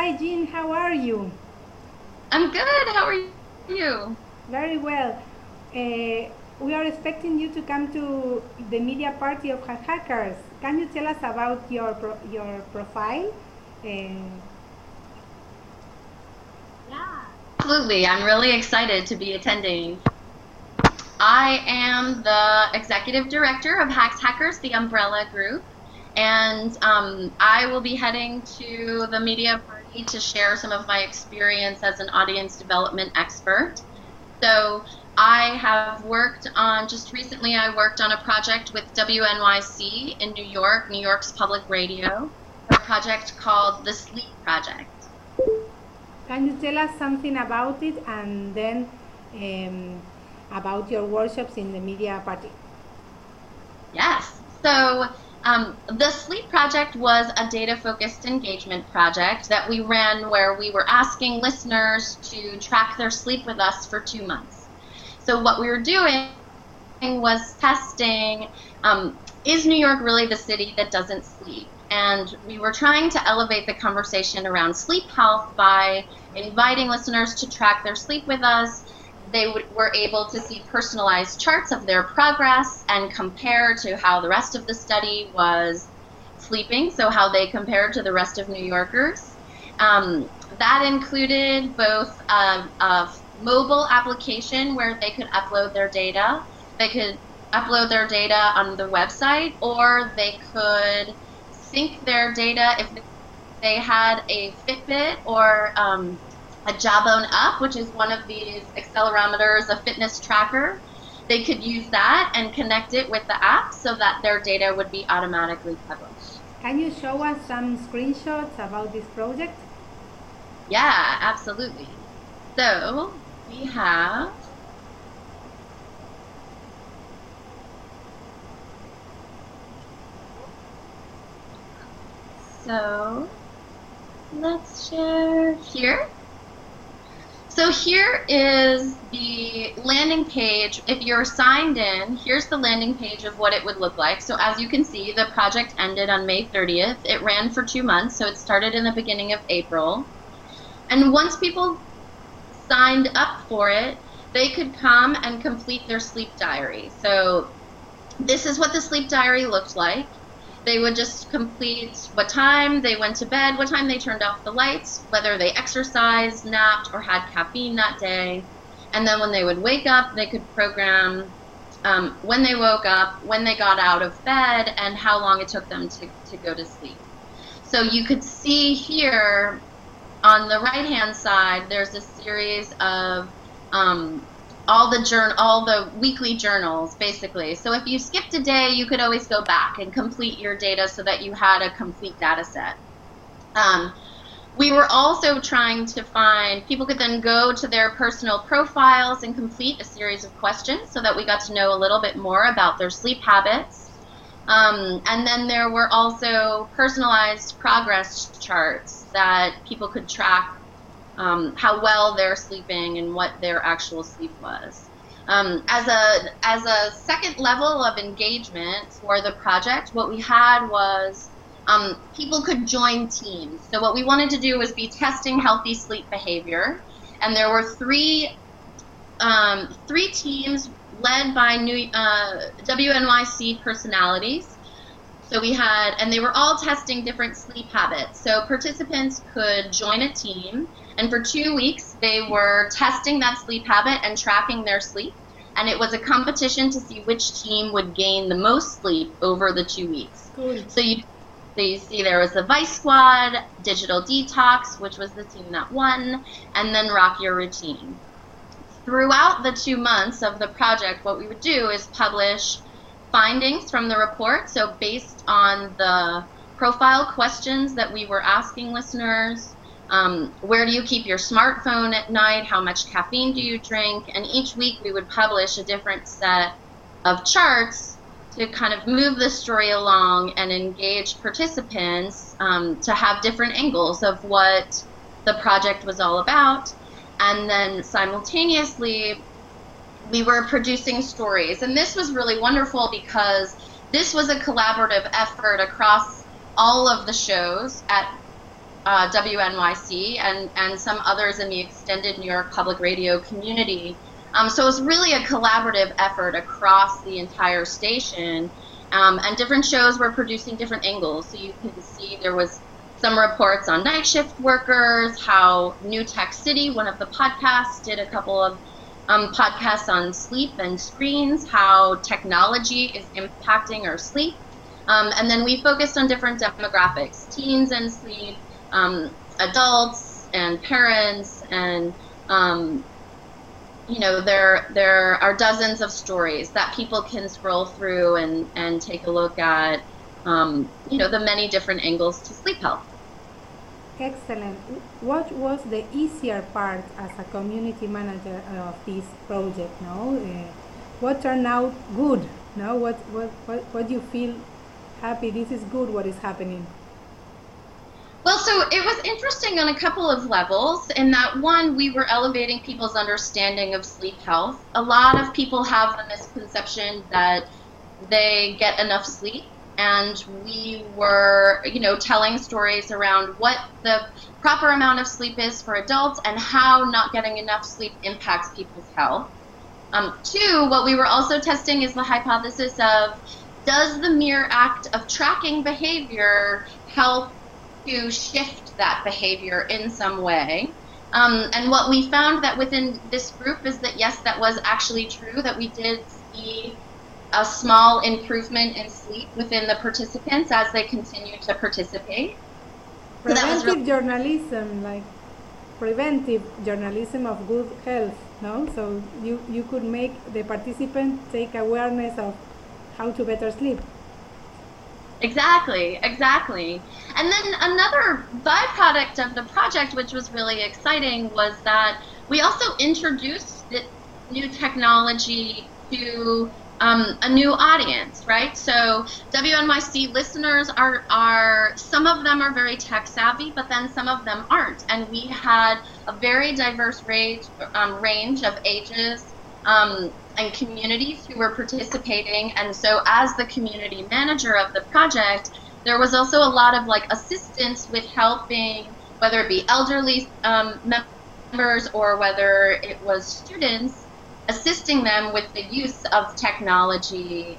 Hi, Jeanne, how are you? I'm good. How are you? Very well. We are expecting you to come to the media party of Hackers. Can you tell us about your profile? Uh, Absolutely. I'm really excited to be attending. I am the executive director of Hacks Hackers, the umbrella group, and I will be heading to the media party to share some of my experience as an audience development expert. So I have worked on, just recently I worked on a project with WNYC in New York, New York's public radio, a project called the Sleep Project. can you tell us something about it and then um, about your workshops in the media party? Yes. So the Sleep Project was a data-focused engagement project that we ran where we were asking listeners to track their sleep with us for 2 months. So what we were doing was testing, is New York really the city that doesn't sleep? And we were trying to elevate the conversation around sleep health by inviting listeners to track their sleep with us. They were able to see personalized charts of their progress and compare to how the rest of the study was sleeping, so how they compared to the rest of New Yorkers. That included both a mobile application where they could upload their data. They could upload their data on the website, or they could sync their data if they had a Fitbit or a Jawbone Up, which is one of these accelerometers, a fitness tracker. They could use that and connect it with the app so that their data would be automatically published. Can you show us some screenshots about this project? Yeah, absolutely. So we have So let's share here. So here is the landing page. If you're signed in, here's the landing page of what it would look like. So as you can see, the project ended on May 30th. It ran for 2 months, so it started in the beginning of April. And once people signed up for it, they could come and complete their sleep diary. So this is what the sleep diary looked like. They would just complete what time they went to bed, what time they turned off the lights, whether they exercised, napped, or had caffeine that day. And then when they would wake up, they could program when they woke up, when they got out of bed, and how long it took them to go to sleep. So you could see here on the right-hand side, there's a series of all the weekly journals, basically. So if you skipped a day, you could always go back and complete your data so that you had a complete data set. We were also trying to find, people could then go to their personal profiles and complete a series of questions so that we got to know a little bit more about their sleep habits. And then there were also personalized progress charts that people could track how well they're sleeping and what their actual sleep was. As a second level of engagement for the project, what we had was people could join teams. So what we wanted to do was be testing healthy sleep behavior, and there were three teams led by WNYC personalities. So we had, and they were all testing different sleep habits. So participants could join a team, and for 2 weeks they were testing that sleep habit and tracking their sleep. And it was a competition to see which team would gain the most sleep over the 2 weeks. Cool. So you see there was the Vice Squad, Digital Detox, which was the team that won, and then Rock Your Routine. Throughout the 2 months of the project, what we would do is publish findings from the report. So based on the profile questions that we were asking listeners, where do you keep your smartphone at night? How much caffeine do you drink? And each week we would publish a different set of charts to kind of move the story along and engage participants to have different angles of what the project was all about. And then simultaneously, we were producing stories. And this was really wonderful because this was a collaborative effort across all of the shows at WNYC and some others in the extended New York Public Radio community. So it was really a collaborative effort across the entire station, and different shows were producing different angles. So you can see there was some reports on night shift workers, how New Tech City, one of the podcasts, did a couple of podcasts on sleep and screens, how technology is impacting our sleep. And then we focused on different demographics, teens and sleep, adults and parents, and you know, there are dozens of stories that people can scroll through and take a look at, you know, the many different angles to sleep health. Excellent. What was the easier part as a community manager of this project? No, what turned out good? No, what do you feel happy? This is good. What is happening? Well, so it was interesting on a couple of levels. In that, one, we were elevating people's understanding of sleep health. A lot of people have the misconception that they get enough sleep, and we were, you know, telling stories around what the proper amount of sleep is for adults and how not getting enough sleep impacts people's health. Two, what we were also testing is the hypothesis of, does the mere act of tracking behavior help to shift that behavior in some way? And what we found that within this group is that, yes, that was actually true, that we did see a small improvement in sleep within the participants as they continue to participate. Preventive journalism, like preventive journalism of good health, no? So you could make the participant take awareness of how to better sleep. Exactly. And then another byproduct of the project, which was really exciting, was that we also introduced this new technology to a new audience, right? So WNYC listeners are some of them are very tech savvy, but then some of them aren't. And we had a very diverse range of ages and communities who were participating. And so as the community manager of the project, there was also a lot of like assistance with helping, whether it be elderly members or whether it was students, assisting them with the use of technology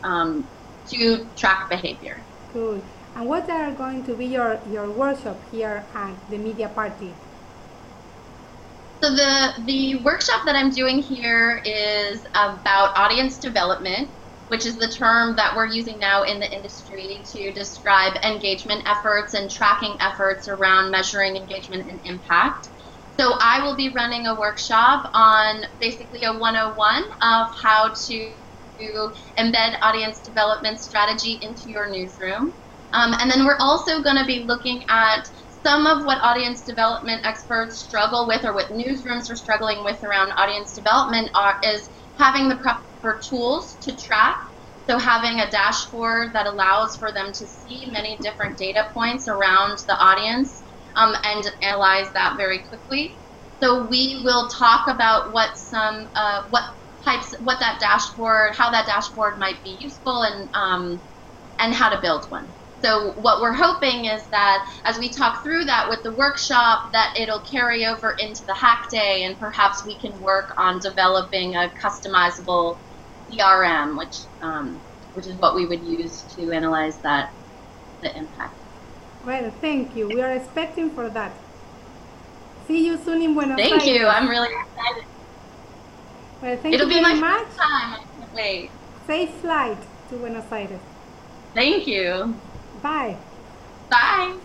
to track behavior. Cool. And what are going to be your workshop here at the media party? So the workshop that I'm doing here is about audience development, which is the term that we're using now in the industry to describe engagement efforts and tracking efforts around measuring engagement and impact. So I will be running a workshop on basically a 101 of how to embed audience development strategy into your newsroom. And then we're also going to be looking at some of what audience development experts struggle with, or what newsrooms are struggling with around audience development, is having the proper tools to track. So having a dashboard that allows for them to see many different data points around the audience and analyze that very quickly. So we will talk about what that dashboard, how that dashboard might be useful, and how to build one. So what we're hoping is that as we talk through that with the workshop, that it'll carry over into the hack day, and perhaps we can work on developing a customizable CRM, which is what we would use to analyze the impact. Well, thank you. We are expecting for that. See you soon in Buenos Aires. Thank you. I'm really excited. Well, thank It'll you be very my much. first time. I can't wait. Safe flight to Buenos Aires. Thank you. Bye. Bye.